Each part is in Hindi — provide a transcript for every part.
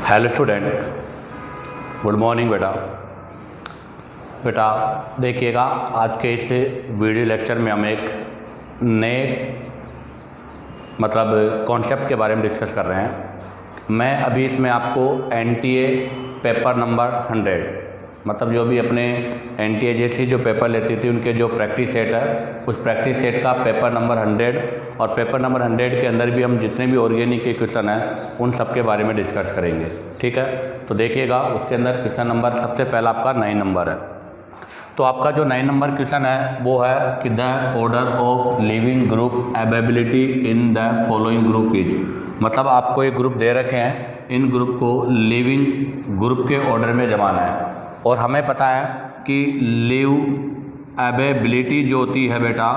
हेलो स्टूडेंट, गुड मॉर्निंग बेटा देखिएगा, आज के इस वीडियो लेक्चर में हम एक नए कॉन्सेप्ट के बारे में डिस्कस कर रहे हैं। मैं अभी इसमें आपको एनटीए पेपर नंबर 100 जो भी अपने एनटीए जैसी जो पेपर लेती थी उनके जो प्रैक्टिस सेट है उस प्रैक्टिस सेट का पेपर नंबर 100 और पेपर नंबर 100 के अंदर भी हम जितने भी ऑर्गेनिक के क्वेश्चन हैं उन सब के बारे में डिस्कस करेंगे। ठीक है, तो देखिएगा उसके अंदर क्वेश्चन नंबर सबसे पहला आपका 9 नंबर है। तो आपका जो 9 नंबर क्वेश्चन है वो है कि the order of leaving group availability in the following group is, आपको एक ग्रुप दे रखे हैं, इन ग्रुप को लिविंग ग्रुप के ऑर्डर में जमाना है। और हमें पता है कि लिव अवेलेबिलिटी जो होती है बेटा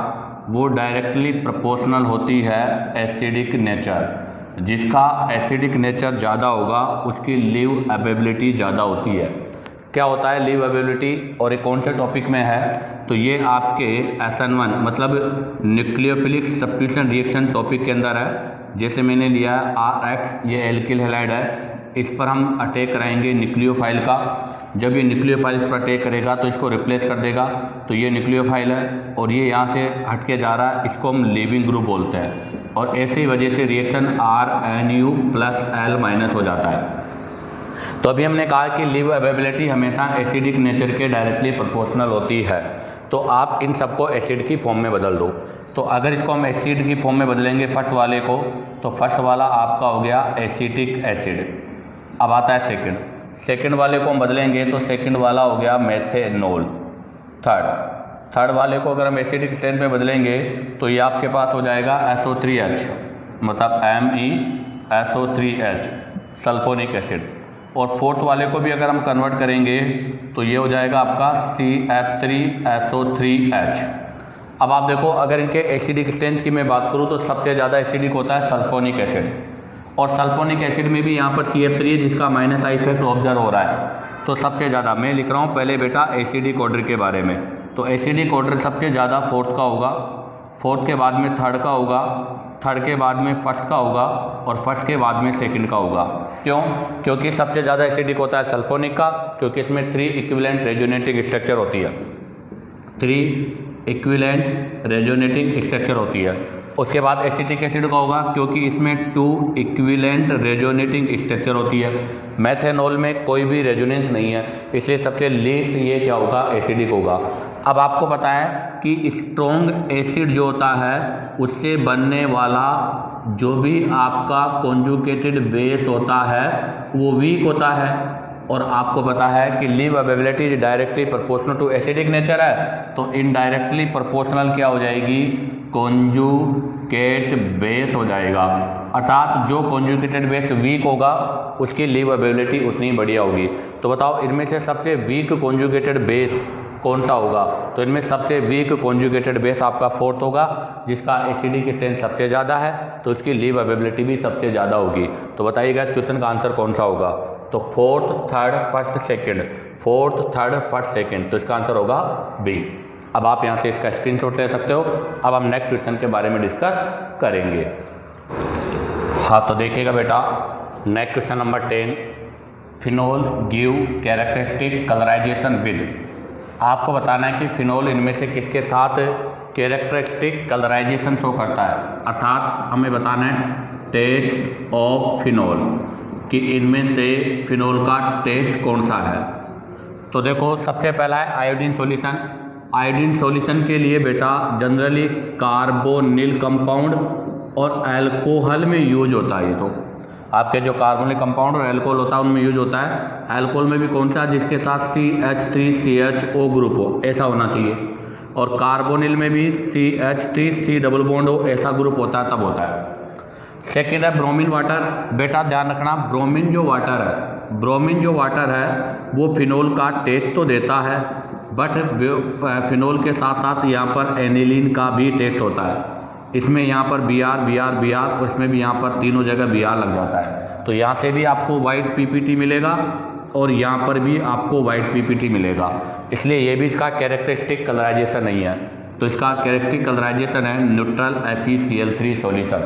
वो डायरेक्टली प्रोपोर्शनल होती है एसिडिक नेचर। जिसका एसिडिक नेचर ज़्यादा होगा उसकी लिव अवेलेबिलिटी ज़्यादा होती है। क्या होता है लिव अवेलेबिलिटी और ये कौन से टॉपिक में है, तो ये आपके SN1 nucleophilic substitution reaction topic के अंदर है। जैसे मैंने लिया RX, ये एल्किल हैलाइड है, इस पर हम अटैक कराएंगे न्यूक्लियोफाइल का। जब ये न्यूक्लियोफाइल इस पर अटैक करेगा तो इसको रिप्लेस कर देगा, तो ये न्यूक्लियोफाइल है और ये यहाँ से हटके जा रहा है, इसको हम लिविंग ग्रुप बोलते हैं। और ऐसी वजह से रिएक्शन RNU+L- हो जाता है। तो अभी हमने कहा कि लिव अवेलेबिलिटी हमेशा एसिडिक नेचर के डायरेक्टली प्रोपोर्शनल होती है। तो आप इन सबको एसिड की फॉर्म में बदल दो। तो अगर इसको हम एसिड की फॉर्म में बदलेंगे फर्स्ट वाले को, तो फर्स्ट वाला आपका हो गया एसिटिक एसिड। अब आता है सेकंड वाले को हम बदलेंगे तो सेकंड वाला हो गया मेथेनॉल। थर्ड वाले को अगर हम एसिडिक स्ट्रेंथ में बदलेंगे तो ये आपके पास हो जाएगा SO3H, MESO3H सल्फोनिक एसिड। और फोर्थ वाले को भी अगर हम कन्वर्ट करेंगे तो ये हो जाएगा आपका CF3SO3H। अब आप देखो, अगर इनके एसिडिक स्ट्रेंथ की मैं बात करूँ तो सबसे ज़्यादा एसिडिक होता है सल्फोनिक एसिड, और सल्फोनिक एसिड में भी यहाँ पर CF3 है जिसका -I इफेक्ट ऑब्जर्व हो रहा है। तो सबसे ज़्यादा मैं लिख रहा हूँ पहले बेटा एसिडिक ऑर्डर के बारे में। तो एसिडिक ऑर्डर सबसे ज़्यादा फोर्थ का होगा, फोर्थ के बाद में थर्ड का होगा, थर्ड के बाद में फर्स्ट का होगा और फर्स्ट के बाद में सेकंड का होगा। क्यों? क्योंकि सबसे ज़्यादा एसिडिक होता है सल्फोनिक का, क्योंकि इसमें 3 इक्विवेलेंट रेजोनेटिंग स्ट्रक्चर होती है, 3 इक्विवेलेंट रेजोनेटिंग स्ट्रक्चर होती है। उसके बाद एसिटिक एसिड का होगा क्योंकि इसमें 2 इक्विवेलेंट रेजोनेटिंग स्ट्रक्चर होती है। मेथेनॉल में कोई भी रेजोनेंस नहीं है, इसलिए सबसे लीस्ट ये क्या होगा एसिडिक होगा। अब आपको पता है कि स्ट्रॉन्ग एसिड जो होता है उससे बनने वाला जो भी आपका कॉन्जुगेटेड बेस होता है वो वीक होता है। और आपको पता है कि live availability is directly proportional to acidic nature है, तो इनडायरेक्टली प्रोपोर्शनल क्या हो जाएगी, कॉन्जुगेट बेस हो जाएगा। अर्थात जो कॉन्जुगेटेड बेस वीक होगा उसकी लिव अवेलेबिलिटी उतनी बढ़िया होगी। तो बताओ इनमें से सबसे वीक कॉन्जुगेटेड बेस कौन सा होगा, तो इनमें सबसे वीक कॉन्जुगेटेड बेस आपका फोर्थ होगा, जिसका एसिडिक स्ट्रेंथ सबसे ज़्यादा है, तो उसकी लिव अवेलेबिलिटी भी सबसे ज़्यादा होगी। तो बताइएगा इस क्वेश्चन का आंसर कौन सा होगा, तो फोर्थ थर्ड फर्स्ट सेकंड, तो इसका आंसर होगा बी। अब आप यहाँ से इसका स्क्रीनशॉट ले सकते हो। अब हम नेक्स्ट क्वेश्चन के बारे में डिस्कस करेंगे। हाँ, तो देखिएगा बेटा next question number 10, phenol give characteristic colourisation with. आपको बताना है कि फिनोल इनमें से किसके साथ कैरेक्टरिस्टिक कलराइजेशन शो करता है, अर्थात हमें बताना है टेस्ट ऑफ फिनोल कि इनमें से फिनोल का टेस्ट कौन सा है। तो देखो सबसे पहला है आयोडीन सॉल्यूशन। आयोडीन सॉल्यूशन के लिए बेटा जनरली कार्बोनिल कंपाउंड और अल्कोहल में यूज होता है। ये तो आपके जो कार्बोनिल कंपाउंड और अल्कोहल होता है उनमें यूज होता है। अल्कोहल में भी कौन सा, जिसके साथ CH3CHO ग्रुप हो ऐसा होना चाहिए, और कार्बोनिल में भी CH3C डबल बॉन्ड हो ऐसा ग्रुप होता है तब होता है। सेकेंड है ब्रोमीन वाटर। बेटा ध्यान रखना, ब्रोमीन जो वाटर है वो फिनोल का टेस्ट तो देता है, बट फिनोल के साथ साथ यहाँ पर एनिलीन का भी टेस्ट होता है। इसमें यहाँ पर Br और इसमें भी यहाँ पर तीनों जगह Br लग जाता है। तो यहाँ से भी आपको वाइट PPT मिलेगा और यहाँ पर भी आपको वाइट PPT मिलेगा, इसलिए ये भी इसका कैरेक्टरिस्टिक कलराइजेशन नहीं है। तो इसका कैरेक्टरिस्टिक कलराइजेशन है न्यूट्रल FeCl3 सॉल्यूशन।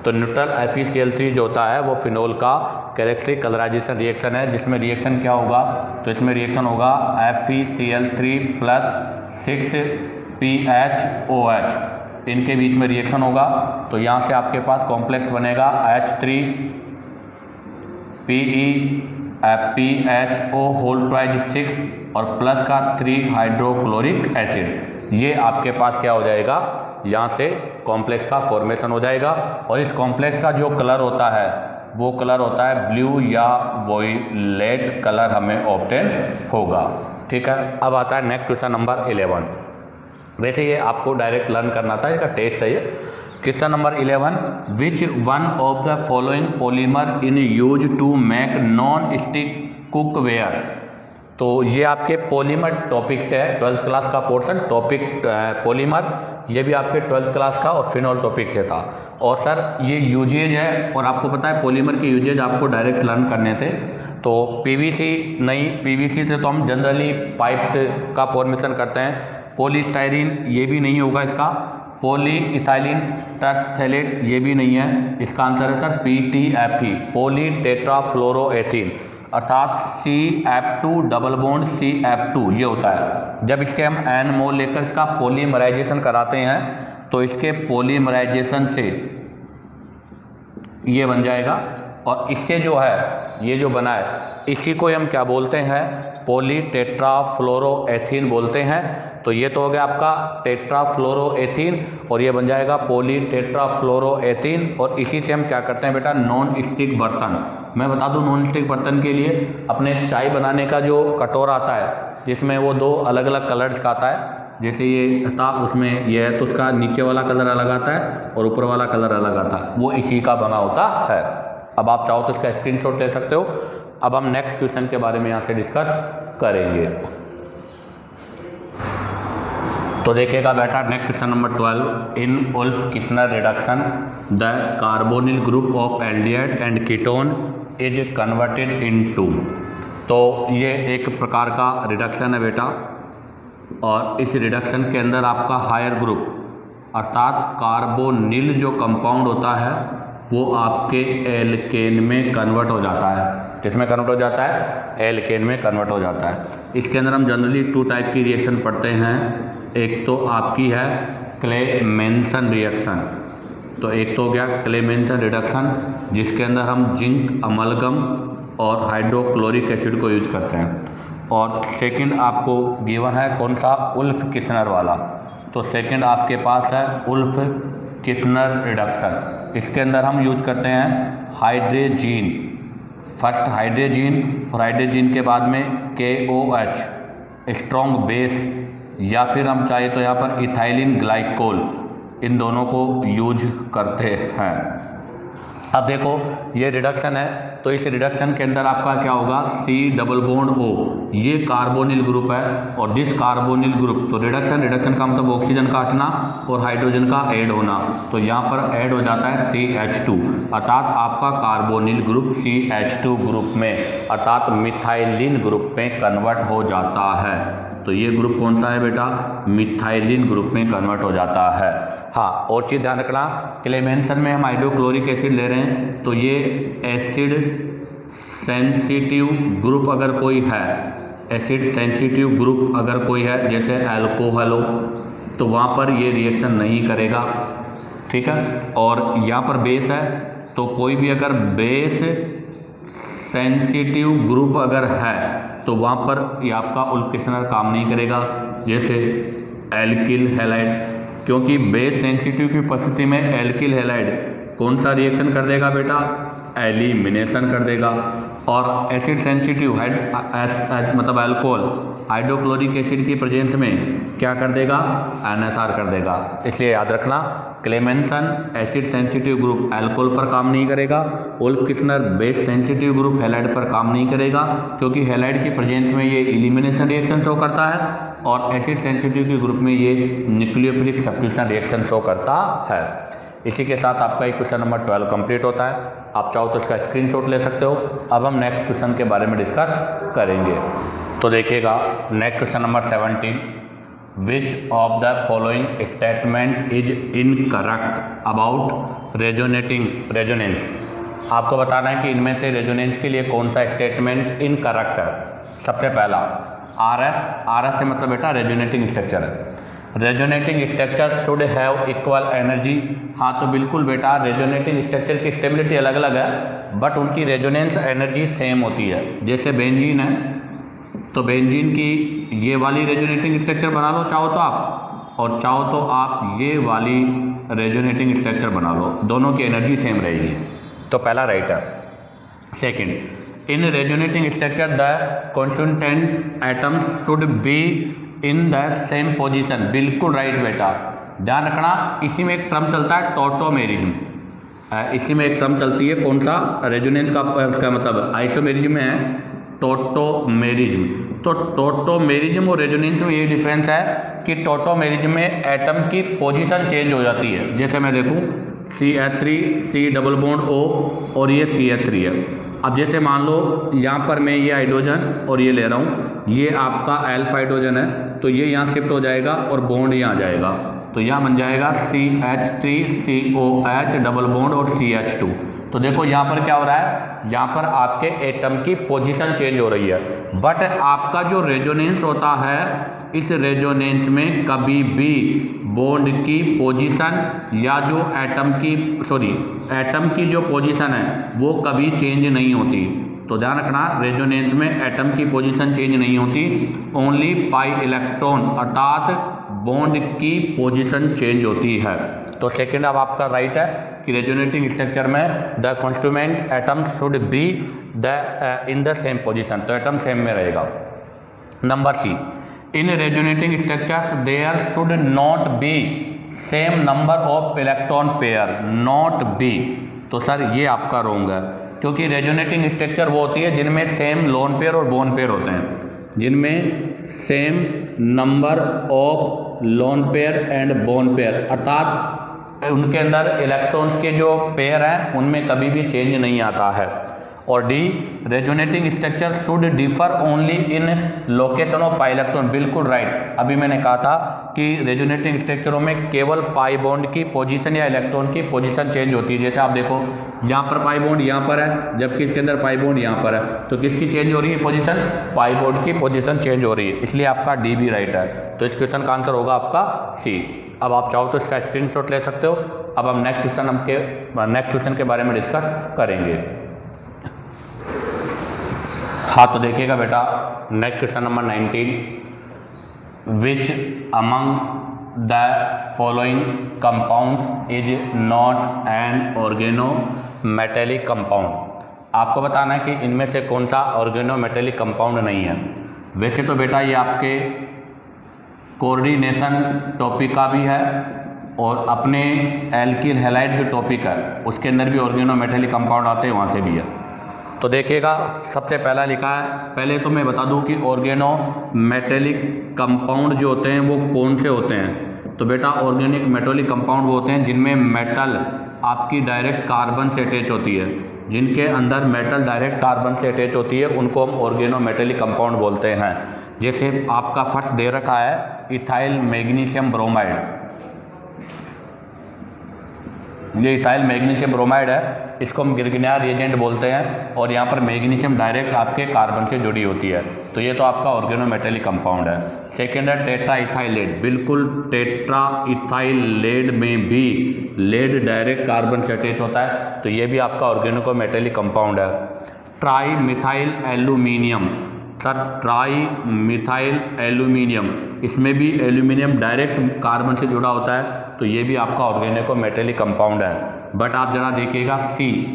तो न्यूट्रल FeCl3 जो होता है वो फिनोल का कैरेक्टरिस्टिक कलराइजेशन रिएक्शन है, जिसमें रिएक्शन क्या होगा, तो इसमें रिएक्शन होगा FeCl3 प्लस 6PHOH, इनके बीच में रिएक्शन होगा। तो यहाँ से आपके पास कॉम्प्लेक्स बनेगा H3PePHO होल ट्वाइज 6 और प्लस का 3 हाइड्रोक्लोरिक एसिड। ये आपके पास क्या हो जाएगा, यहाँ से कॉम्प्लेक्स का फॉर्मेशन हो जाएगा। और इस कॉम्प्लेक्स का जो कलर होता है वो कलर होता है ब्लू या वॉयलेट कलर हमें ऑब्टेन होगा। ठीक है, अब आता है नेक्स्ट क्वेश्चन नंबर 11। वैसे ये आपको डायरेक्ट लर्न करना था, इसका टेस्ट है ये। Question number 11, which one of the following polymer in use to make non stick cookware. तो ये आपके पॉलीमर टॉपिक से है, 12th क्लास का पोर्शन टॉपिक पॉलीमर, ये भी आपके 12th क्लास का और फिनोल टॉपिक से था। और सर ये यूजेज है, और आपको पता है पॉलीमर के यूजेज आपको डायरेक्ट लर्न करने थे। तो PVC नहीं, PVC से तो हम जनरली पाइप्स का फॉर्मेशन करते हैं। पॉलीस्टाइरीन ये भी नहीं होगा इसका। पॉली इथाइलिन टरथेलेट ये भी नहीं है। इसका आंसर है सर PTFE, पॉली टेट्राफ्लोरोएथीन, अर्थात CF2 डबल बॉन्ड CF2 ये होता है। जब इसके हम N मोल लेकर इसका पॉलीमराइजेशन कराते हैं तो इसके पॉलीमराइजेशन से ये बन जाएगा, और इससे जो है ये जो बना है इसी को हम क्या बोलते हैं, पॉली टेट्राफ्लोरोएथीन बोलते हैं। तो ये तो हो गया आपका टेट्राफ्लोरोएथीन, और ये बन जाएगा पॉली टेट्राफ्लोरोएथीन। और इसी से हम क्या करते हैं बेटा, नॉन स्टिक बर्तन। मैं बता दूं नॉन स्टिक बर्तन के लिए अपने चाय बनाने का जो कटोरा आता है जिसमें वो 2 अलग अलग कलर्स का आता है, जैसे ये था उसमें ये है तो उसका नीचे वाला कलर अलग आता है और ऊपर वाला कलर अलग आता है, वो इसी का बना होता है। अब आप चाहो तो इसका स्क्रीनशॉट ले सकते हो। अब हम नेक्स्ट क्वेश्चन के बारे में यहाँ से डिस्कस करेंगे। तो देखिएगा बेटा next question number 12, in वुल्फ-किस्नर reduction the carbonyl group of aldehyde and ketone is converted into. तो ये एक प्रकार का रिडक्शन है बेटा, और इस रिडक्शन के अंदर आपका हायर ग्रुप अर्थात कार्बोनिल जो कंपाउंड होता है वो आपके एल्केन में कन्वर्ट हो जाता है। किसमें कन्वर्ट हो जाता है, एल्केन में कन्वर्ट हो जाता है। इसके अंदर हम जनरली 2 टाइप की रिएक्शन पढ़ते हैं। एक तो आपकी है क्लेमेंसन रिएक्शन, तो एक तो हो गया क्लेमेंसन रिडक्शन जिसके अंदर हम जिंक अमलगम और हाइड्रोक्लोरिक एसिड को यूज करते हैं। और सेकंड आपको गिवन है कौन सा, वुल्फ-किस्नर वाला। तो सेकंड आपके पास है वुल्फ-किस्नर रिडक्शन। इसके अंदर हम यूज करते हैं हाइड्रोजीन, फर्स्ट हाइड्रोजीन और हाइड्रोजीन के बाद में KOH स्ट्रॉन्ग बेस, या फिर हम चाहे तो यहाँ पर इथाइलिन ग्लाइकोल, इन दोनों को यूज करते हैं। अब देखो ये रिडक्शन है, तो इस रिडक्शन के अंदर आपका क्या होगा, C डबल बॉन्ड O, ये कार्बोनिल ग्रुप है और दिस कार्बोनिल ग्रुप। तो रिडक्शन का मतलब ऑक्सीजन का हटना और हाइड्रोजन का ऐड होना, तो यहाँ पर ऐड हो जाता है CH2, अर्थात आपका कार्बोनिल ग्रुप CH2 ग्रुप में अर्थात मिथाइलिन ग्रुप में कन्वर्ट हो जाता है। तो ये ग्रुप कौन सा है बेटा, मिथाइलिन ग्रुप में कन्वर्ट हो जाता है। हाँ, और चीज़ ध्यान रखना, क्लेमेंसन में हम हाइड्रोक्लोरिक एसिड ले रहे हैं, तो ये एसिड सेंसिटिव ग्रुप अगर कोई है, एसिड सेंसिटिव ग्रुप अगर कोई है जैसे अल्कोहल हो, तो वहाँ पर ये रिएक्शन नहीं करेगा। ठीक है, और यहाँ पर बेस है, तो कोई भी अगर बेस सेंसिटिव ग्रुप अगर है तो वहाँ पर ये आपका वुल्फ-किस्नर काम नहीं करेगा, जैसे एल्किल हैलाइड, क्योंकि बेस सेंसिटिव की उपस्थिति में एल्किल हैलाइड कौन सा रिएक्शन कर देगा बेटा, एलिमिनेशन कर देगा। और एसिड सेंसिटिव मतलब अल्कोहल हाइड्रोक्लोरिक एसिड की प्रेजेंस में क्या कर देगा, NSR कर देगा। इसलिए याद रखना, Clemmensen acid sensitive group alcohol पर काम नहीं करेगा, वुल्फ-किस्नर बेस सेंसिटिव ग्रुप हैलाइड पर काम नहीं करेगा, क्योंकि हैलाइड की प्रेजेंस में ये एलिमिनेशन रिएक्शन शो करता है और एसिड सेंसिटिव के ग्रुप में ये न्यूक्लियोफिलिक सब्स्टिट्यूशन रिएक्शन शो करता है। इसी के साथ आपका क्वेश्चन नंबर 12 कंप्लीट होता है। आप चाहो तो इसका स्क्रीनशॉट ले सकते हो। अब हम नेक्स्ट क्वेश्चन के बारे में डिस्कस करेंगे। तो देखिएगा next question number 17, which of the following statement is incorrect about resonance. आपको बताना है कि इनमें से रेजोनेंस के लिए कौन सा स्टेटमेंट इनकरेक्ट है। सबसे पहला आर एस से मतलब बेटा रेजोनेटिंग स्ट्रक्चर है। Resonating structure should have equal energy. हाँ तो बिल्कुल बेटा, रेजोनेटिंग स्ट्रक्चर की स्टेबिलिटी अलग अलग है बट उनकी रेजोनेंस एनर्जी सेम होती है। जैसे बेंजीन है तो बेंजीन की ये वाली रेजोनेटिंग स्ट्रक्चर बना लो चाहो तो आप, और चाहो तो आप ये वाली रेजोनेटिंग स्ट्रक्चर बना लो, दोनों की एनर्जी सेम रहेगी। तो पहला राइट है। Second, in resonating structure the constituent atoms should be in the same position. बिल्कुल राइट बेटा, ध्यान रखना। इसी में एक टर्म चलता है टॉटोमेरिज्म। इसी में एक टर्म चलती है कौन सा, रेजोनेंस का मतलब आइसोमेरिज्म में है टॉटोमेरिज्म। तो टॉटोमेरिज्म और रेजोनेंस में ये डिफरेंस है कि टॉटोमेरिज्म में एटम की पोजीशन चेंज हो जाती है। जैसे मैं देखूं CH3 C double bond O और ये CH3 है। अब जैसे मान लो यहाँ पर मैं ये हाइड्रोजन और ये ले रहा हूँ, ये आपका अल्फा हाइड्रोजन है तो ये यहाँ शिफ्ट हो जाएगा और बॉन्ड यहाँ आ जाएगा, तो यहाँ बन जाएगा CH3 COH डबल बॉन्ड और CH2। तो देखो यहाँ पर क्या हो रहा है, यहाँ पर आपके एटम की पोजीशन चेंज हो रही है। बट आपका जो रेजोनेंस होता है, इस रेजोनेंस में कभी भी बॉन्ड की पोजीशन या जो एटम की जो पोजीशन है वो कभी चेंज नहीं होती। तो ध्यान रखना, रेजोनेंस में एटम की पोजीशन चेंज नहीं होती, ओनली पाई इलेक्ट्रॉन अर्थात बॉन्ड की पोजीशन चेंज होती है। तो सेकंड अब आपका राइट है कि रेजोनेटिंग स्ट्रक्चर में the constituent atom should be in the same position, तो एटम सेम में रहेगा। Number C, in resonating structures there should not be same number of electron pair, not be. तो सर ये आपका रोंग है, क्योंकि रेजोनेटिंग स्ट्रक्चर वो होती है जिनमें सेम लोन पेयर और बोन पेयर होते हैं, जिनमें same number of lone pair and bone pair, अर्थात उनके अंदर इलेक्ट्रॉन्स के जो पेयर हैं उनमें कभी भी चेंज नहीं आता है। और D, resonating structure should differ only in location of pi electron. बिल्कुल राइट, अभी मैंने कहा था कि रेजोनेटिंग स्ट्रक्चरों में केवल पाई बॉन्ड की पोजीशन या इलेक्ट्रॉन की पोजीशन चेंज होती है। जैसे आप देखो यहाँ पर पाई बॉन्ड यहाँ पर है, जबकि इसके अंदर पाई बॉन्ड यहाँ पर है, तो किसकी चेंज हो रही है पोजीशन, पाई बॉन्ड की पोजीशन चेंज हो रही है, इसलिए आपका डी भी राइट है। तो इस क्वेश्चन का आंसर होगा आपका सी। अब आप चाहो तो इसका स्क्रीनशॉट ले सकते हो। अब हम नेक्स्ट क्वेश्चन के बारे में डिस्कस करेंगे। हाँ तो देखिएगा बेटा, next question number 19, which among the following compound is not an organometallic compound. आपको बताना है कि इनमें से कौन सा ऑर्गेनोमेटेलिक कंपाउंड नहीं है। वैसे तो बेटा ये आपके कोऑर्डिनेशन टॉपिक का भी है और अपने एल्किल हैलाइड जो टॉपिक है उसके अंदर भी ऑर्गेनोमेटेलिक कंपाउंड आते हैं, वहाँ से भी है। तो देखिएगा, सबसे पहला लिखा है, पहले तो मैं बता दूं कि ऑर्गेनोमेटेलिक कंपाउंड जो होते हैं वो कौन से होते हैं। तो बेटा ऑर्गेनिक मेटेलिक कंपाउंड वो होते हैं जिनमें मेटल आपकी डायरेक्ट कार्बन से अटैच होती है, जिनके अंदर मेटल डायरेक्ट कार्बन से अटैच होती है, उनको हम ऑर्गेनोमेटेलिक कंपाउंड बोलते हैं। जैसे आपका फर्स्ट दे रखा है इथाइल मैग्नीशियम ब्रोमाइड, ये इथाइल मैग्नीशियम ब्रोमाइड है, इसको हम गिरगिनार रिएजेंट बोलते हैं और यहाँ पर मैग्नीशियम डायरेक्ट आपके कार्बन से जुड़ी होती है, तो ये तो आपका ऑर्गेनोमेटेलिक कंपाउंड है। सेकेंड है टेट्रा इथाइलेट, बिल्कुल टेट्रा इथाइलेट में भी लेड डायरेक्ट कार्बन से अटैच होता है, तो ये भी आपका ऑर्गेनोमेटेलिक कंपाउंड है। Tri methyl aluminium, sir tri methyl aluminium, इसमें भी एल्यूमिनियम डायरेक्ट कार्बन से जुड़ा होता है, तो ये भी आपका ऑर्गेनोमेटेलिक कंपाउंड है। बट आप जरा देखिएगा सी,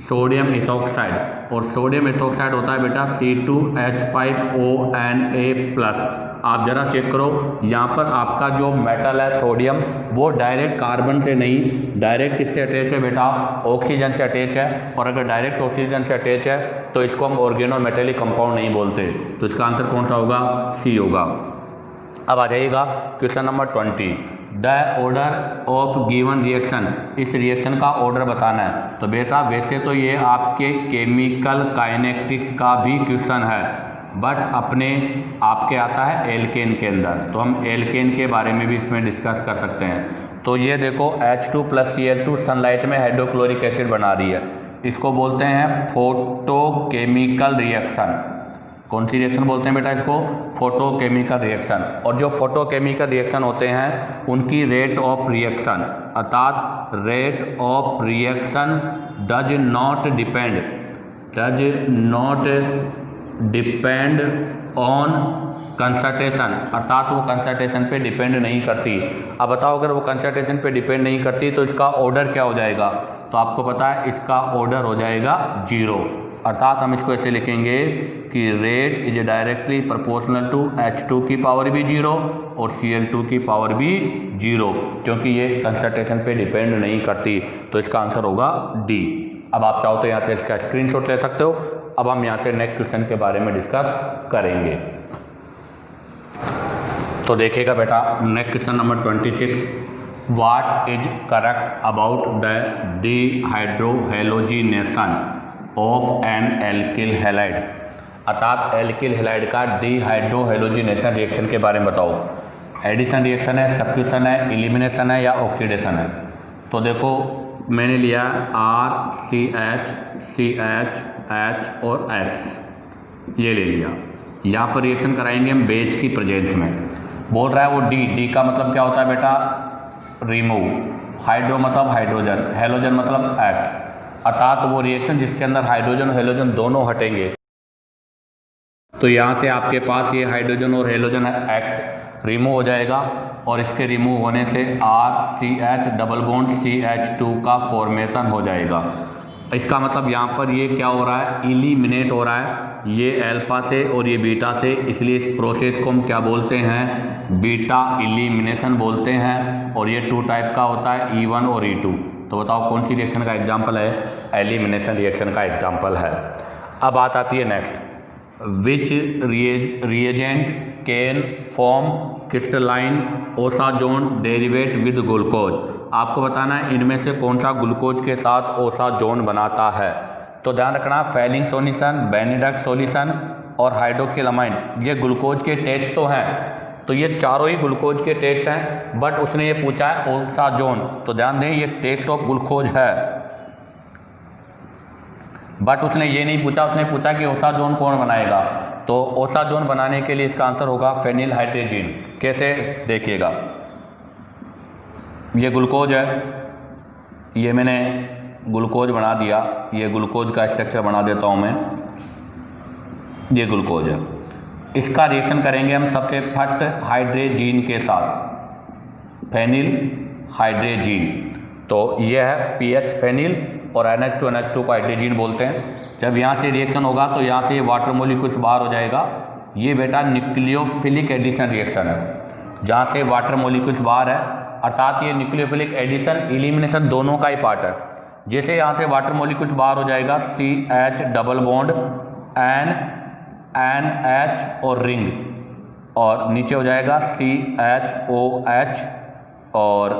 सोडियम इथोक्साइड, और सोडियम इथोक्साइड होता है बेटा C2H5ONA+। आप जरा चेक करो, यहाँ पर आपका जो मेटल है सोडियम वो डायरेक्ट कार्बन से नहीं, डायरेक्ट किससे अटैच है बेटा, ऑक्सीजन से अटैच है, और अगर डायरेक्ट ऑक्सीजन से अटैच है तो इसको हम ऑर्गेनोमेटेलिक कंपाउंड नहीं बोलते। तो इसका आंसर कौन सा होगा, सी होगा। अब आ जाइएगा question number 20, the order of given reaction, इस रिएक्शन का ऑर्डर बताना है। तो बेटा वैसे तो ये आपके केमिकल काइनेटिक्स का भी क्वेश्चन है, बट अपने आपके आता है एल्केन के अंदर, तो हम एल्केन के बारे में भी इसमें डिस्कस कर सकते हैं। तो ये देखो H2 + Cl2 सनलाइट में हाइड्रोक्लोरिक एसिड बना रही है, इसको बोलते हैं फोटोकेमिकल रिएक्शन। कौन सी रिएक्शन बोलते हैं बेटा इसको? Photochemical reaction. और जो फोटोकेमिकल रिएक्शन होते हैं उनकी रेट ऑफ रिएक्शन, अर्थात rate of reaction does not depend on concentration, अर्थात वो कंसंट्रेशन पे डिपेंड नहीं करती। अब बताओ अगर वो कंसंट्रेशन पे डिपेंड नहीं करती तो इसका ऑर्डर क्या हो जाएगा? तो आपको पता है इसका ऑर्डर हो जाएगा 0, अर्थात हम इसको ऐसे लिखेंगे कि rate is directly proportional to H2 की पावर भी 0 और Cl2 की पावर भी 0, क्योंकि ये कंसंट्रेशन पे डिपेंड नहीं करती। तो इसका आंसर होगा D। अब आप चाहो तो यहाँ से इसका स्क्रीनशॉट ले सकते हो। अब हम यहाँ से नेक्स्ट क्वेश्चन के बारे में डिस्कस करेंगे। तो देखिएगा बेटा next question number 26, what is correct about the dehydrohalogenation of an alkyl halide, अर्थात एल्किल हैलाइड का डिहाइड्रोहेलोजिनेशन रिएक्शन के बारे में बताओ। एडिशन रिएक्शन है, सब्स्टिट्यूशन है, एलिमिनेशन है या ऑक्सीडेशन है? तो देखो मैंने लिया RCH CH H और X, ये ले लिया। यहाँ पर रिएक्शन कराएंगे हम बेस की प्रेजेंस में। बोल रहा है वो D का मतलब क्या होता है बेटा? रिमूव। हाइड्रो मतलब हाइड्रोजन, हेलोजन मतलब X, अर्थात वो रिएक्शन जिसके अंदर हाइड्रोजन और हेलोजन दोनों हटेंगे। तो यहाँ से आपके पास ये हाइड्रोजन और हेलोजन X रिमूव हो जाएगा और इसके रिमूव होने से RCH डबल बॉन्ड CH2 का फॉर्मेशन हो जाएगा। इसका मतलब यहाँ पर ये क्या हो रहा है? इलिमिनेट हो रहा है, ये अल्फा से और ये बीटा से, इसलिए इस प्रोसेस को हम क्या बोलते हैं? बीटा इलिमिनेशन बोलते हैं। और ये 2 टाइप का होता है, E1 और E2। तो बताओ कौन सी रिएक्शन का एग्जाम्पल है? एलिमिनेशन रिएक्शन का एग्जाम्पल है। अब बात आती है next, which reagent can form crystalline osazone derivative with glucose. आपको बताना है इनमें से कौन सा ग्लूकोज के साथ ओसाजोन बनाता है। तो ध्यान रखना, फेलिंग सॉल्यूशन, बेनेडिक्ट सॉल्यूशन और हाइड्रोक्सिलामाइन, ये ग्लूकोज के टेस्ट तो हैं। तो ये चारों ही ग्लूकोज के टेस्ट हैं, बट उसने ये पूछा है ओसाजोन। तो ध्यान दें ये टेस्ट ऑफ ग्लूकोज है, बट उसने ये नहीं पूछा, उसने पूछा कि ओसाजोन कौन बनाएगा। तो ओसाजोन बनाने के लिए इसका आंसर होगा फेनिलहाइड्रेजिन। कैसे? देखिएगा, ये ग्लूकोज है, ये मैंने ग्लूकोज बना दिया, ये ग्लूकोज का स्ट्रक्चर बना देता हूँ मैं, ये ग्लूकोज है। इसका रिएक्शन करेंगे हम सबसे फर्स्ट हाइड्रेजीन के साथ, फेनिल हाइड्रेजीन। तो यह है PH फेनिल और NH2 NH2 को हाइड्रेजीन बोलते हैं। जब यहाँ से रिएक्शन होगा तो यहाँ से ये वाटर मॉलिक्यूल्स बाहर हो जाएगा। ये बेटा न्यूक्लियोफिलिक एडिशन रिएक्शन है, जहाँ से वाटर मॉलिक्यूल्स बाहर है, अर्थात ये न्यूक्लियोफिलिक एडिशन एलिमिनेशन दोनों का ही पार्ट है। जैसे यहाँ से वाटर मॉलिक्यूल्स बाहर हो जाएगा, CH डबल बॉन्ड NH और रिंग, और नीचे हो जाएगा CHOH और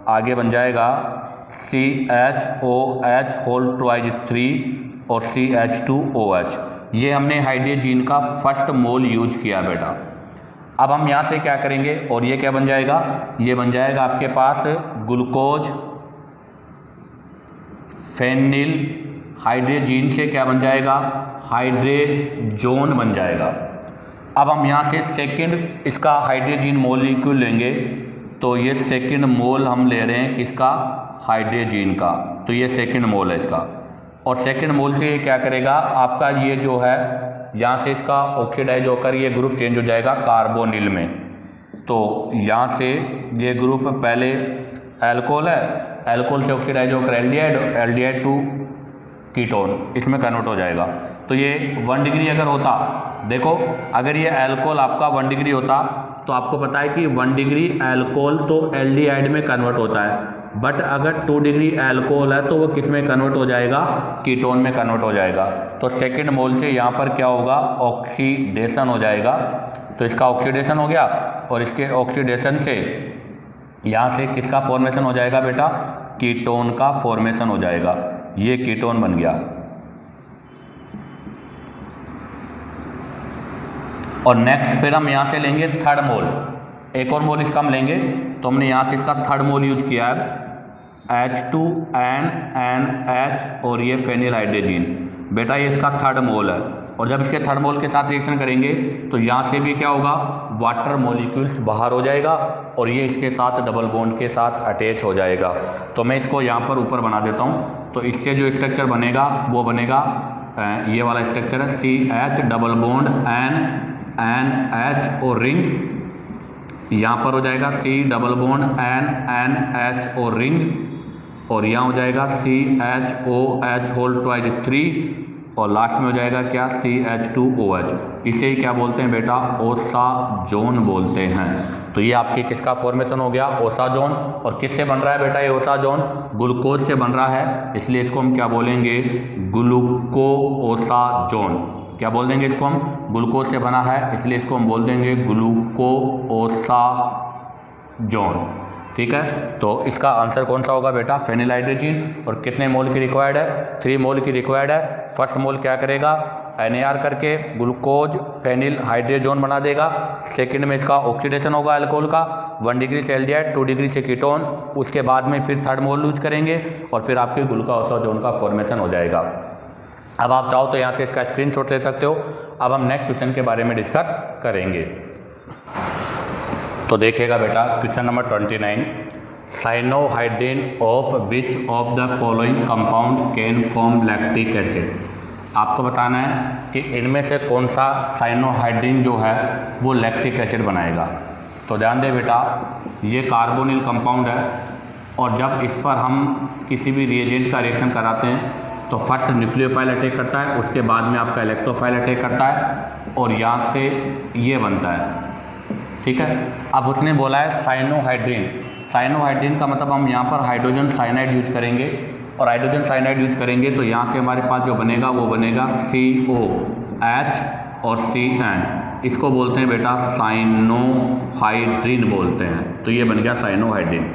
आगे बन जाएगा CHOH होल ट्वाइज 3 और CH2OH। ये हमने हाइड्रोजीन का फर्स्ट मोल यूज किया बेटा। अब हम यहाँ से क्या करेंगे और ये क्या बन जाएगा? ये बन जाएगा आपके पास ग्लूकोज फेनिल हाइड्रोजीन से क्या बन जाएगा? हाइड्रोजोन बन जाएगा। अब हम यहाँ से सेकंड इसका हाइड्रोजीन मॉलिक्यूल लेंगे, तो ये सेकंड मोल हम ले रहे हैं किसका? हाइड्रोजीन का। तो ये सेकंड मोल है इसका, और सेकंड मोल से ये क्या करेगा? आपका ये जो है यहाँ से इसका ऑक्सीडाइज होकर ये ग्रुप चेंज हो जाएगा कार्बोनिल में। तो यहाँ से ये ग्रुप पहले एल्कोहल है, एल्कोहल से ऑक्सीडाइज होकर एल्डिहाइड, एल्डिहाइड टू कीटोन, इसमें कन्वर्ट हो जाएगा। तो ये 1 डिग्री अगर होता, देखो अगर ये एल्कोहल आपका 1 डिग्री होता तो आपको पता है कि 1 डिग्री एल्कोहल तो एल्डिहाइड में कन्वर्ट होता है, बट अगर 2 डिग्री एल्कोहल है तो वो किस में कन्वर्ट हो जाएगा? कीटोन में कन्वर्ट हो जाएगा। तो सेकंड मोल से यहाँ पर क्या होगा? ऑक्सीडेशन हो जाएगा। तो इसका ऑक्सीडेशन हो गया, और इसके ऑक्सीडेशन से यहाँ से किसका फॉर्मेशन हो जाएगा बेटा? कीटोन का फॉर्मेशन हो जाएगा। ये कीटोन बन गया। और नेक्स्ट फिर हम यहाँ से लेंगे थर्ड मोल, एक और मोल इसका हम लेंगे, तो हमने यहाँ से इसका थर्ड मोल यूज किया है H2NNH और ये फेनिल हाइड्रोजन, बेटा ये इसका थर्ड मोल है। और जब इसके थर्ड मोल के साथ रिएक्शन करेंगे तो यहाँ से भी क्या होगा, वाटर मॉलिक्यूल्स बाहर हो जाएगा और ये इसके साथ डबल बॉन्ड के साथ अटैच हो जाएगा। तो मैं इसको यहाँ पर ऊपर बना देता हूँ, तो इससे जो स्ट्रक्चर बनेगा वो बनेगा ये वाला स्ट्रक्चर है CH डबल बॉन्ड NNH और रिंग, यहाँ पर हो जाएगा C डबल बॉन्ड NNH और रिंग, और यहाँ हो जाएगा CHOH होल ट्वाइस 3 और लास्ट में हो जाएगा क्या CH2OH। इसे ही क्या बोलते हैं बेटा, ओसाजोन बोलते हैं। तो ये आपकी किसका फॉर्मेशन हो गया, ओसाजोन। और किससे बन रहा है बेटा ये ओसाजोन, ग्लूकोज से बन रहा है, इसलिए इसको हम क्या बोलेंगे, ग्लूकोओसाजोन। क्या बोल देंगे इसको हम, ग्लूकोज से बना है इसलिए इसको हम बोल देंगे ग्लूकोओसाजोन। ठीक है, तो इसका आंसर कौन सा होगा बेटा, फेनिल हाइड्रोजन। और कितने मोल की रिक्वायर्ड है, 3 मोल की रिक्वायर्ड है। फर्स्ट मोल क्या करेगा, NAR करके ग्लूकोज फेनिल हाइड्रोजन बना देगा। सेकंड में इसका ऑक्सीडेशन होगा अल्कोहल का, 1 डिग्री से एल्डिहाइड, 2 डिग्री से कीटोन। उसके बाद में फिर थर्ड मोल यूज करेंगे और फिर आपके ग्लूकोओसाजोन का फॉर्मेशन हो जाएगा। अब आप चाहो तो यहाँ से इसका स्क्रीनशॉट ले सकते हो। अब हम नेक्स्ट क्वेश्चन के बारे में डिस्कस करेंगे। तो देखिएगा बेटा question number 29, cyanohydrin of which of the following compound can form lactic acid. आपको बताना है कि इनमें से कौन सा साइनोहाइड्रिन जो है वो लैक्टिक एसिड बनाएगा। तो ध्यान दे बेटा, ये कार्बोनिल कंपाउंड है और जब इस पर हम किसी भी रिएजेंट का रिएक्शन कराते हैं तो फर्स्ट न्यूक्लियोफाइल अटैक करता है, उसके बाद में आपका इलेक्ट्रोफाइल अटैक करता है और यहाँ से ये बनता है। ठीक है, अब उसने बोला है साइनोहाइड्रिन। साइनोहाइड्रिन का मतलब हम यहाँ पर हाइड्रोजन साइनाइड यूज करेंगे और हाइड्रोजन साइनाइड यूज करेंगे तो यहाँ से हमारे पास जो बनेगा वो बनेगा COH और CN। इसको बोलते हैं बेटा साइनोहाइड्रिन बोलते हैं। तो ये बन गया साइनोहाइड्रिन।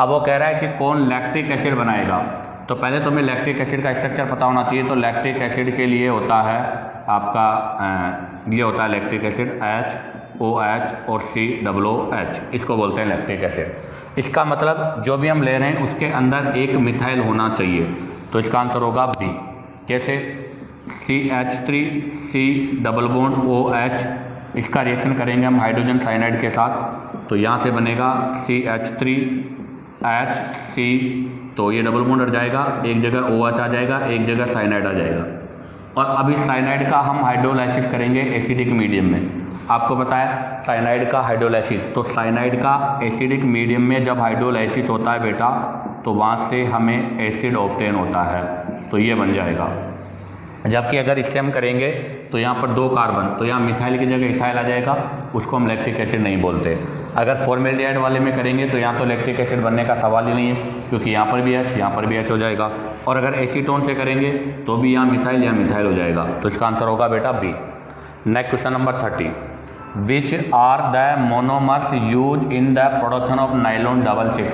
अब वो कह रहा है कि कौन लैक्टिक एसिड बनाएगा। तो पहले तो हमें लैक्टिक एसिड का स्ट्रक्चर पता होना चाहिए। तो लैक्टिक एसिड के लिए होता है आपका ये होता है लैक्टिक एसिड HOH और COOH, इसको बोलते हैं लैक्टिक एसिड। इसका मतलब जो भी हम ले रहे हैं उसके अंदर एक मिथाइल होना चाहिए। तो इसका आंसर होगा B। कैसे, CH3C डबल बॉन्ड OH, इसका रिएक्शन करेंगे हम हाइड्रोजन साइनाइड के साथ तो यहाँ से बनेगा CH3HC। तो ये डबल बॉन्ड हट जाएगा, एक जगह OH आ जाएगा, एक जगह साइनाइड आ जाएगा। और अभी साइनाइड का हम हाइड्रोलाइसिस करेंगे एसिडिक मीडियम में। आपको पता है साइनाइड का हाइड्रोलाइसिस, तो साइनाइड का एसिडिक मीडियम में जब हाइड्रोलाइसिस होता है बेटा तो वहाँ से हमें एसिड ऑब्टेन होता है। तो ये बन जाएगा। जबकि अगर इससे हम करेंगे तो यहाँ पर 2 कार्बन, तो यहाँ मिथाइल की जगह इथाइल आ जाएगा, उसको हम लैक्टिक एसिड नहीं बोलते। अगर फॉर्मेल्डिहाइड वाले में करेंगे तो यहाँ तो लैक्टिक एसिड बनने का सवाल ही नहीं है, क्योंकि यहाँ पर भी H, यहाँ पर भी H हो जाएगा। और अगर एसीटोन से करेंगे तो भी यहाँ मिथाइल हो जाएगा। तो इसका आंसर होगा बेटा B। Next question number 30, which are the monomers use in the production of nylon 66।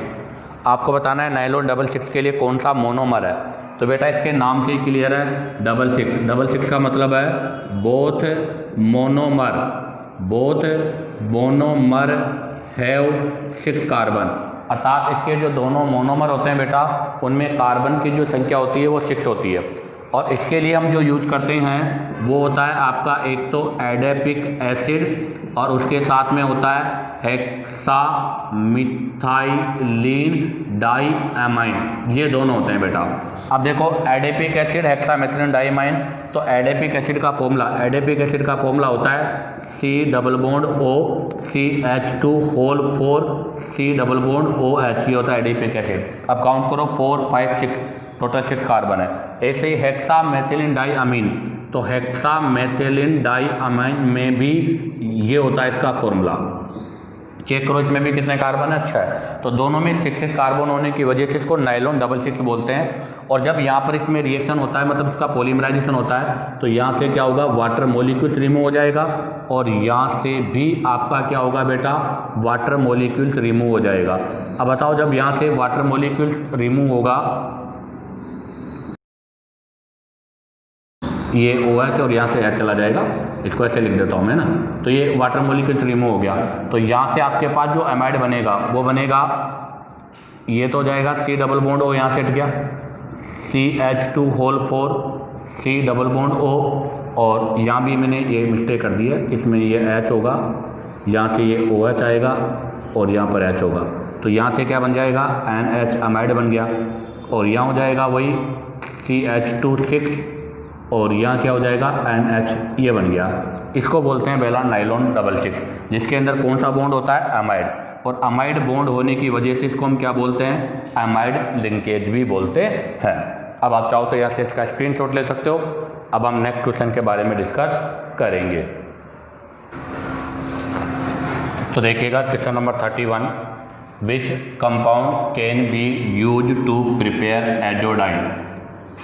आपको बताना है नाइलॉन 66 के लिए कौन सा मोनोमर है। तो बेटा इसके नाम से ही क्लियर है, 66 का मतलब है बोथ मोनोमर हैव 6 कार्बन, अर्थात इसके जो दोनों मोनोमर होते हैं बेटा उनमें कार्बन की जो संख्या होती है वो 6 होती है। और इसके लिए हम जो यूज करते हैं वो होता है आपका एक तो एडेपिक एसिड और उसके साथ में होता है हेक्सामिथाइलिन डाइअमाइन, ये दोनों होते हैं बेटा। अब देखो एडेपिक एसिड हेक्सामिथाइलिन डाइअमाइन, तो एडेपिक एसिड का फॉर्मूला होता है C double bond O CH2 whole 4 C double bond OH, ये होता है एडेपिक एसिड। अब काउंट करो 4 5 6, टोटल 6 कार्बन है। ऐसे ही हेक्सामेथिलीन डाइअमीन, तो हेक्सामेथिलीन डाइअमीन में भी ये होता है इसका फॉर्मूला। चेक करो इसमें भी कितने कार्बन है, 6 है। तो दोनों में 6 कार्बन होने की वजह से इसको नाइलॉन 66 बोलते हैं। और जब यहाँ पर इसमें रिएक्शन होता है, मतलब इसका पॉलीमराइजेशन होता है, तो यहाँ से क्या होगा, वाटर मॉलिक्यूल्स रिमूव हो जाएगा और यहाँ से भी आपका क्या होगा बेटा, वाटर मॉलिक्यूल्स रिमूव हो जाएगा। अब बताओ जब यहाँ से वाटर मॉलिक्यूल्स रिमूव होगा ये OH और यहाँ से H चला जाएगा, इसको ऐसे लिख देता हूँ मैं ना। तो ये वाटर मॉलिक्यूल रिमूव हो गया। तो यहाँ से आपके पास जो एमाइड बनेगा वो बनेगा, ये तो हो जाएगा C डबल बॉन्ड O, यहाँ से हट गया CH2 whole 4 C double bond O, और यहाँ भी मैंने ये मिस्टेक कर दी है, इसमें ये H होगा, यहाँ से ये OH आएगा और यहाँ पर H होगा। तो यहाँ से क्या बन जाएगा, NH अमाइड बन गया, और यहाँ हो जाएगा वही CH2 6, और यहाँ क्या हो जाएगा NH, ये बन गया। इसको बोलते हैं बेला नाइलॉन डबल 6, जिसके अंदर कौन सा बॉन्ड होता है, अमाइड, और अमाइड बॉन्ड होने की वजह से इसको हम क्या बोलते हैं, अमाइड लिंकेज भी बोलते हैं। अब आप चाहो तो यहाँ से इसका स्क्रीनशॉट ले सकते हो। अब हम नेक्स्ट क्वेश्चन के बारे में डिस्कस करेंगे। तो देखिएगा question number 31, which compound can be use to prepare azodine.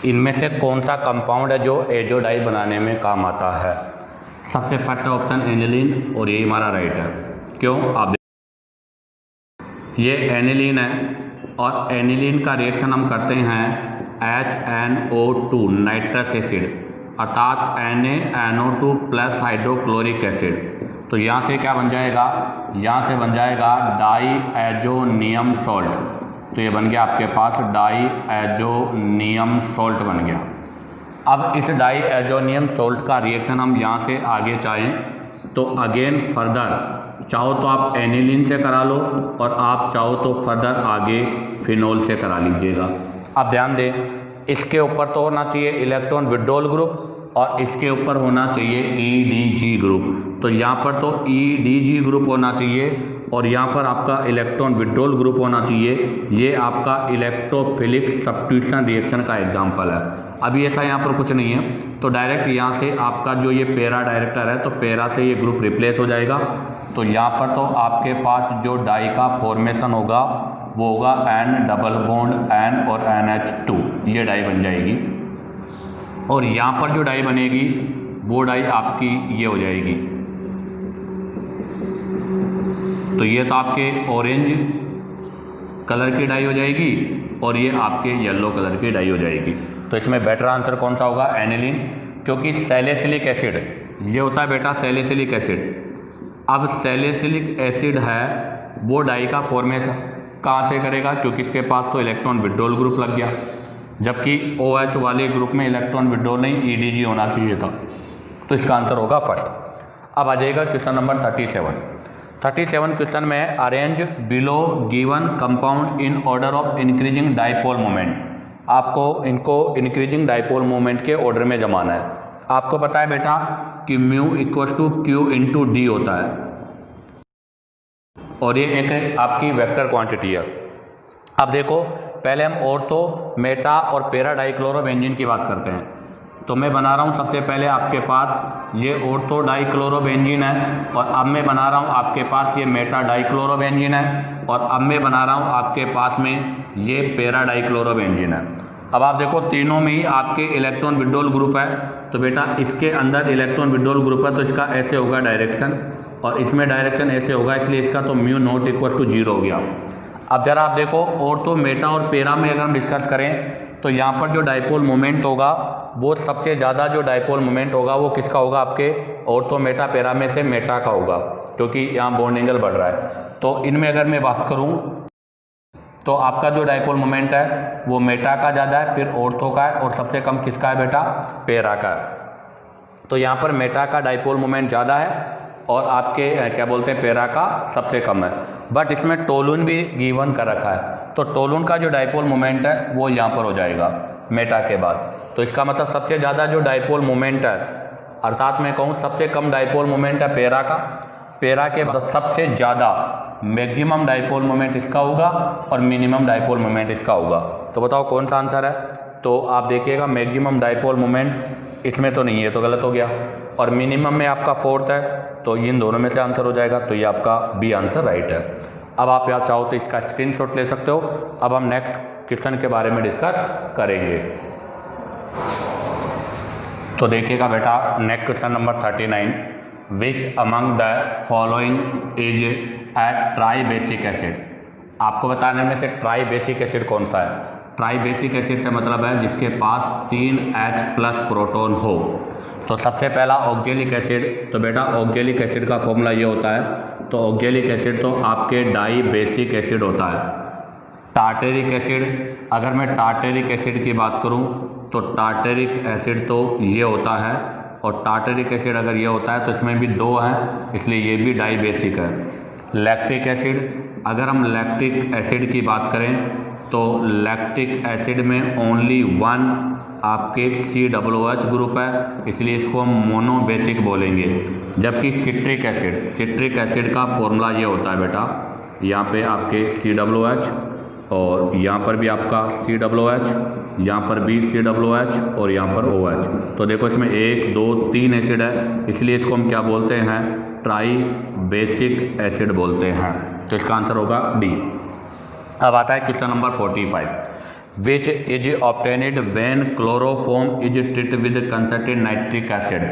इनमें से कौन सा कंपाउंड है जो एजोडाइन बनाने में काम आता है। सबसे फर्स्ट ऑप्शन एनिलीन, और ये हमारा राइट है। क्यों, आप ये एनिलीन है, और एनिलीन का रिएक्शन हम करते हैं HNO2 नाइट्रस एसिड अर्थात NaNO2 प्लस हाइड्रोक्लोरिक एसिड। तो यहाँ से क्या बन जाएगा, यहाँ से बन जाएगा डाई एजोनियम सॉल्ट। तो ये बन गया आपके पास डाई एजोनियम सॉल्ट बन गया। अब इस डाई एजोनियम सॉल्ट का रिएक्शन हम यहाँ से आगे चाहें तो अगेन फर्दर चाहो तो आप एनिलीन से करा लो, और आप चाहो तो फर्दर आगे फिनोल से करा लीजिएगा। अब ध्यान दें, इसके ऊपर तो होना चाहिए इलेक्ट्रॉन विड्रॉल ग्रुप, और इसके ऊपर होना चाहिए EDG ग्रुप। तो यहाँ पर तो EDG ग्रुप होना चाहिए, और यहाँ पर आपका इलेक्ट्रॉन विड्रॉल ग्रुप होना चाहिए। ये आपका इलेक्ट्रोफिलिक सब्स्टिट्यूशन रिएक्शन का एग्जाम्पल है। अभी ऐसा यहाँ पर कुछ नहीं है, तो डायरेक्ट यहाँ से आपका जो ये पेरा डायरेक्टर है, तो पेरा से ये ग्रुप रिप्लेस हो जाएगा। तो यहाँ पर तो आपके पास जो डाई का फॉर्मेशन होगा वो होगा N डबल बॉन्ड N और NH2, ये डाई बन जाएगी। और यहाँ पर जो डाई बनेगी वो डाई आपकी ये हो जाएगी। तो ये तो आपके ऑरेंज कलर की डाई हो जाएगी, और ये आपके येलो कलर की डाई हो जाएगी। तो इसमें बेटर आंसर कौन सा होगा, एनिलीन, क्योंकि सैलिसिलिक एसिड ये होता है बेटा सैलिसिलिक एसिड। अब सैलिसिलिक एसिड है वो डाई का फॉर्मेशन कहाँ से करेगा, क्योंकि इसके पास तो इलेक्ट्रॉन विड्रॉल ग्रुप लग गया, जबकि OH वाले ग्रुप में इलेक्ट्रॉन विड्रॉल नहीं EDG होना चाहिए था। तो इसका आंसर होगा फर्स्ट। अब आ जाएगा क्वेश्चन नंबर 37 क्वेश्चन में arrange below given compound in order of increasing dipole moment. आपको इनको इंक्रीजिंग डाइपोल मोमेंट के ऑर्डर में जमाना है। आपको पता है बेटा कि mu equal to Q into D होता है, और ये एक आपकी वेक्टर क्वांटिटी है। अब देखो पहले हम ऑर्थो, मेटा और पेरा डाइक्लोरोबेंजीन की बात करते हैं। तो मैं बना रहा हूँ सबसे पहले आपके पास ये ऑर्थो डाइक्लोरोबेंजीन है, और अब मैं बना रहा हूँ आपके पास ये मेटा डाइक्लोरोबेंजीन है, और अब मैं बना रहा हूँ आपके पास में ये पेरा डाइक्लोरोबेंजीन है। अब आप देखो तीनों में ही आपके इलेक्ट्रॉन विड्रॉल ग्रुप है। तो बेटा इसके अंदर इलेक्ट्रॉन विड्रॉल ग्रुप है, तो इसका ऐसे होगा डायरेक्शन, और इसमें डायरेक्शन ऐसे होगा, इसलिए इसका तो म्यू नॉट इक्वल टू 0 हो गया। अब जरा आप देखो ऑर्थो, मेटा और पेरा में अगर हम डिस्कस करें तो यहाँ पर जो डाइपोल मोमेंट होगा वो सबसे ज़्यादा जो डाइपोल मोमेंट होगा वो किसका होगा, आपके ऑर्थो, मेटा, पेरा में से मेटा का होगा, क्योंकि यहाँ बॉन्ड एंगल बढ़ रहा है। तो इनमें अगर मैं बात करूँ तो आपका जो डाइपोल मोमेंट है वो मेटा का ज़्यादा है, फिर ऑर्थो का है, और सबसे कम किसका है बेटा, पेरा का है। तो यहाँ पर मेटा का डाइपोल मोमेंट ज़्यादा है, और आपके क्या बोलते हैं पेरा का सबसे कम है। बट इसमें टोलून भी गिवन कर रखा है, तो टोलून का जो डाइपोल मोमेंट है वो यहाँ पर हो जाएगा मेटा के बाद। तो इसका मतलब सबसे ज़्यादा जो डाइपोल मोमेंट है, अर्थात मैं कहूँ सबसे कम डाइपोल मोमेंट है पेरा का, पेरा के बाद सबसे ज़्यादा मैक्सिमम डाइपोल मोमेंट इसका होगा, और मिनिमम डाइपोल मोमेंट इसका होगा। तो बताओ कौन सा आंसर है। तो आप देखिएगा मैक्सिमम डाइपोल मोमेंट इसमें तो नहीं है, तो गलत हो गया, और मिनिमम में आपका 4th है, तो इन दोनों में से आंसर हो जाएगा। तो ये आपका बी आंसर राइट है। अब आप यहाँ चाहो तो इसका स्क्रीनशॉट ले सकते हो। अब हम नेक्स्ट क्वेश्चन के बारे में डिस्कस करेंगे। तो देखिएगा बेटा next question number 39, which among the following is a try basic acid. आपको बताने में से ट्राई बेसिक एसिड कौन सा है। ट्राई बेसिक एसिड से मतलब है जिसके पास 3 H प्लस प्रोटॉन हो। तो सबसे पहला ऑक्जेलिक एसिड, तो बेटा ऑक्जेलिक एसिड का फॉर्मूला ये होता है, तो ऑक्जेलिक एसिड तो आपके डाई बेसिक एसिड होता है। टार्टेरिक एसिड, अगर मैं टार्टेरिक एसिड की बात करूं तो टार्टेरिक एसिड तो ये होता है, और टार्टेरिक एसिड अगर ये होता है तो इसमें भी 2 हैं, इसलिए ये भी डाई बेसिक है। लैक्टिक एसिड, अगर हम लैक्टिक एसिड की बात करें तो लैक्टिक एसिड में ओनली 1 आपके COOH ग्रुप है, इसलिए इसको हम मोनो बेसिक बोलेंगे। जबकि सिट्रिक एसिड का फॉर्मूला ये होता है बेटा, यहाँ पे आपके COOH और यहाँ पर भी आपका COOH, यहाँ पर भी COOH और यहाँ पर OH। तो देखो इसमें 1 2 3 एसिड है, इसलिए इसको हम क्या बोलते हैं, ट्राई बेसिक एसिड बोलते हैं। तो इसका आंसर होगा डी। अब आता है question number 45, which is obtained when chloroform is treat with concentrated nitric acid.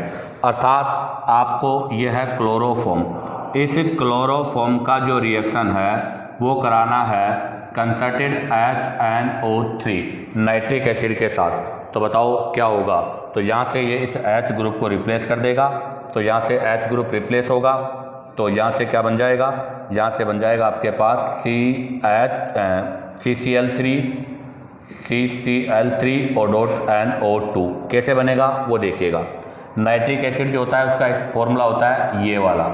अर्थात आपको यह है क्लोरोफॉर्म, इस क्लोरोफॉर्म का जो रिएक्शन है वो कराना है कंसंट्रेटेड HNO3 नाइट्रिक एसिड के साथ। तो बताओ क्या होगा, तो यहाँ से ये इस H ग्रुप को रिप्लेस कर देगा, तो यहाँ से H ग्रुप रिप्लेस होगा, तो यहाँ से क्या बन जाएगा, यहाँ से बन जाएगा आपके पास CCl3 और .NO2। कैसे बनेगा वो देखिएगा। नाइट्रिक एसिड जो होता है उसका फॉर्मूला होता है ये वाला,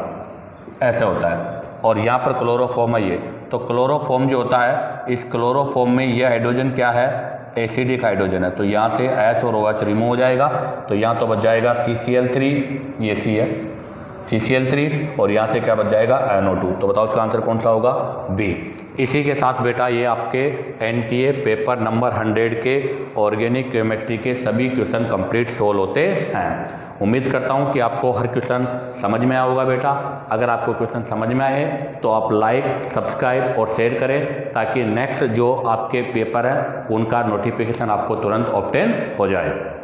ऐसे होता है, और यहाँ पर क्लोरोफॉर्म है ये। तो क्लोरोफॉर्म जो होता है, इस क्लोरोफॉर्म में ये हाइड्रोजन क्या है, एसिडिक हाइड्रोजन है, तो यहाँ से H और OH रिमूव हो जाएगा, तो यहाँ तो बच जाएगा CCl3, ये C है CCl3, और यहाँ से क्या बच जाएगा NO2। तो बताओ इसका आंसर कौन सा होगा, बी। इसी के साथ बेटा ये आपके NTA पेपर नंबर 100 के ऑर्गेनिक केमिस्ट्री के सभी क्वेश्चन कंप्लीट सोल्व होते हैं। उम्मीद करता हूँ कि आपको हर क्वेश्चन समझ में आया होगा बेटा। अगर आपको क्वेश्चन समझ में आए तो आप लाइक, सब्सक्राइब और शेयर करें, ताकि नेक्स्ट जो आपके पेपर हैं उनका नोटिफिकेशन आपको तुरंत ऑब्टेन हो जाए।